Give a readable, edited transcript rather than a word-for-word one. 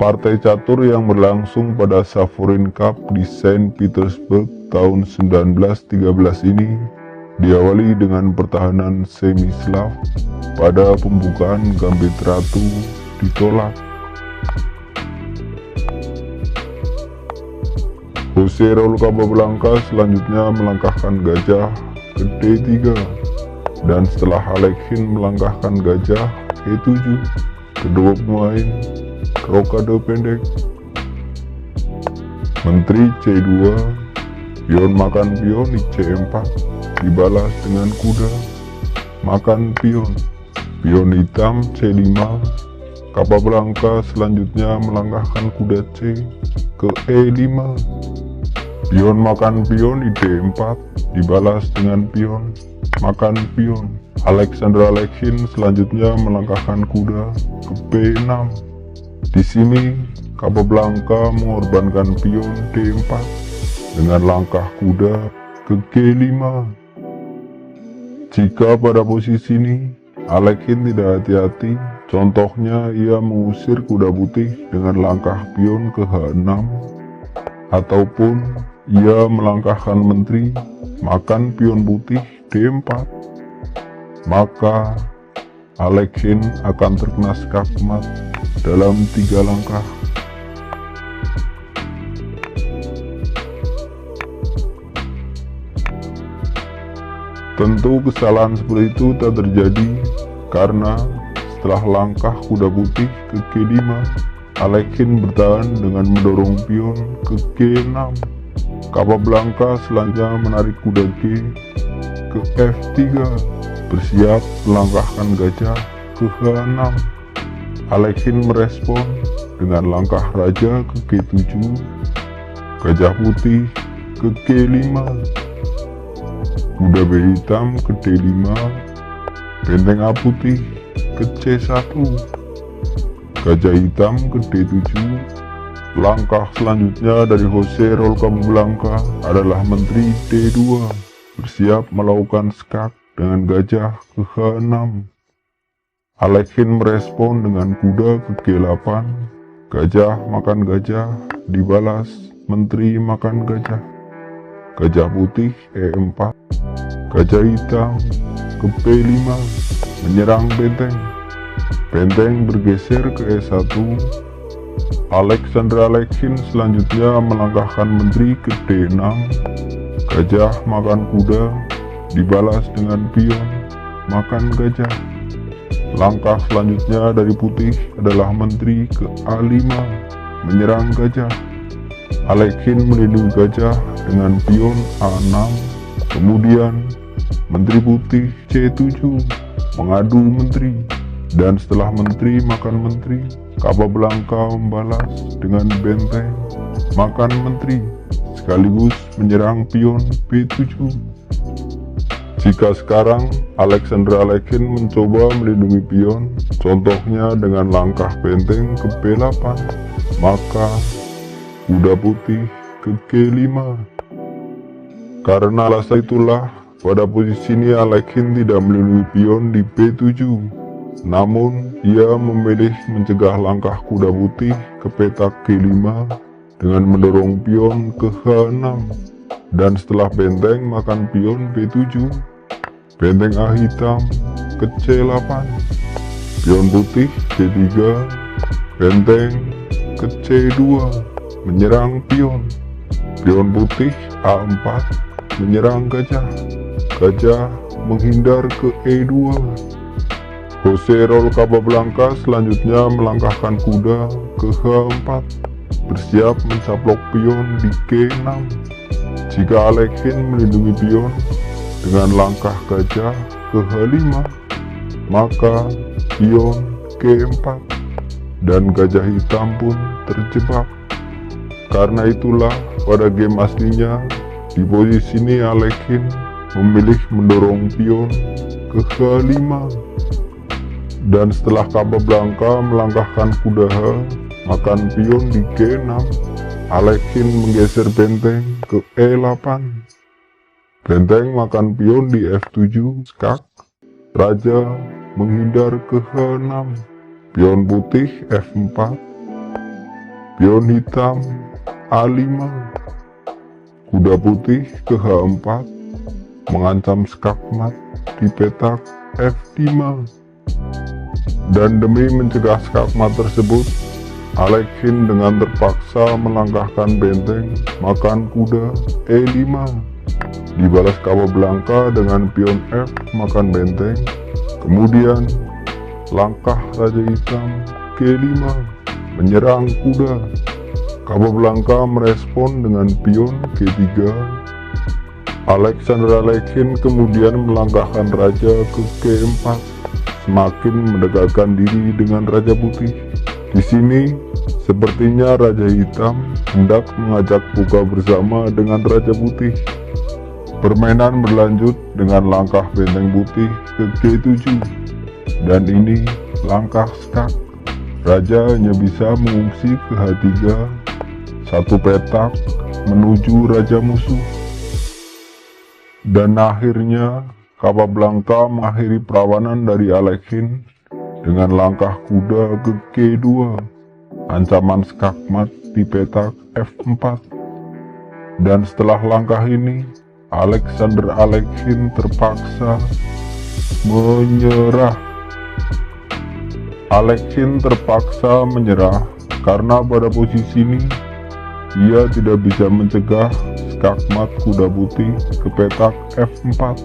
partai catur yang berlangsung pada Savorin Cup di Saint Petersburg tahun 1913 ini diawali dengan pertahanan Semislav. Pada pembukaan gambit ratu ditolak. Jose Raul Capablanca selanjutnya melangkahkan gajah ke D3, dan setelah Alekhine melangkahkan gajah E7, kedua pemain rokade pendek. Menteri C2, pion makan pion di C4, dibalas dengan kuda makan pion. Pion hitam C5, Capablanca selanjutnya melangkahkan kuda C ke E5. Pion makan pion di D4, dibalas dengan pion makan pion. Alexander Alekhine selanjutnya melangkahkan kuda ke B6. Di sini Capablanca mengorbankan pion D4 dengan langkah kuda ke G5. Jika pada posisi ini Alekhine tidak hati-hati, contohnya ia mengusir kuda putih dengan langkah pion ke H6, ataupun ia melangkahkan menteri makan pion putih D4, maka Alekhine akan terkena skakmat dalam 3 langkah. Tentu kesalahan seperti itu tak terjadi karena setelah langkah kuda putih ke G5, Alekhine bertahan dengan mendorong pion ke G6. Capablanca selanjutnya menarik kuda G ke F3, bersiap melangkahkan gajah ke H6. Alekhine merespon dengan langkah raja ke G7, gajah putih ke G5, kuda B hitam ke D5, benteng A putih ke C1, gajah hitam ke D7. Langkah selanjutnya dari Jose Raul Capablanca adalah menteri D2, bersiap melakukan skak dengan gajah ke H6. Alekhine merespon dengan kuda ke G8, gajah makan gajah, dibalas menteri makan gajah. Gajah putih E4, gajah hitam ke B5, menyerang benteng. Benteng bergeser ke E1. Alexander Alekhine selanjutnya melangkahkan menteri ke D6, gajah makan kuda, dibalas dengan pion makan gajah. Langkah selanjutnya dari putih adalah menteri ke A5, menyerang gajah. Alekhine melindungi gajah dengan pion A6, kemudian menteri putih C7 mengadu menteri, dan setelah menteri makan menteri, Capablanca membalas dengan benteng makan menteri sekaligus menyerang pion B7. Jika sekarang Alexander Alekhine mencoba melindungi pion, contohnya dengan langkah benteng ke B8, maka kuda putih ke G5. Karena alasan itulah, pada posisi ini Alekhine tidak melindungi pion di B7, namun ia memilih mencegah langkah kuda putih ke petak G5 dengan mendorong pion ke H6, dan setelah benteng makan pion B7, benteng A hitam ke C8, pion putih C3, benteng ke C2, menyerang pion. Pion putih A4, menyerang gajah. Gajah menghindar ke E2. Jose Raul Capablanca selanjutnya melangkahkan kuda ke H4, bersiap mencaplok pion di G6. Jika Alekhine melindungi pion dengan langkah gajah ke H5, maka pion G4 dan gajah hitam pun terjebak. Karena itulah pada game aslinya di posisi ini Alekhine memilih mendorong pion ke H5, dan setelah Capablanca melangkahkan kuda H makan pion di G6, Alekhine menggeser benteng ke E8. Benteng makan pion di F7 skak, raja menghindar ke H6, pion putih F4, pion hitam A5, kuda putih ke H4 mengancam skakmat di petak F5. Dan demi mencegah skakmat tersebut, Alekhine dengan terpaksa melangkahkan benteng makan kuda E5. Dibalas Capablanca dengan pion F makan benteng. Kemudian langkah Raja Hitam G5 menyerang kuda. Capablanca merespon dengan pion G3. Alexander Alekhine kemudian melangkahkan raja ke G4, semakin mendekatkan diri dengan Raja Putih. Di sini, sepertinya Raja Hitam hendak mengajak buka bersama dengan Raja Putih. Permainan berlanjut dengan langkah benteng putih ke G7, dan ini langkah skak. Raja hanya bisa mengungsi ke H3, satu petak menuju raja musuh. Dan akhirnya Capablanca mengakhiri perlawanan dari Alekhine dengan langkah kuda ke G2, ancaman skakmat di petak F4. Dan setelah langkah ini, Alexander Alekhine terpaksa menyerah. Alekhine terpaksa menyerah karena pada posisi ini ia tidak bisa mencegah skakmat kuda putih ke petak F4.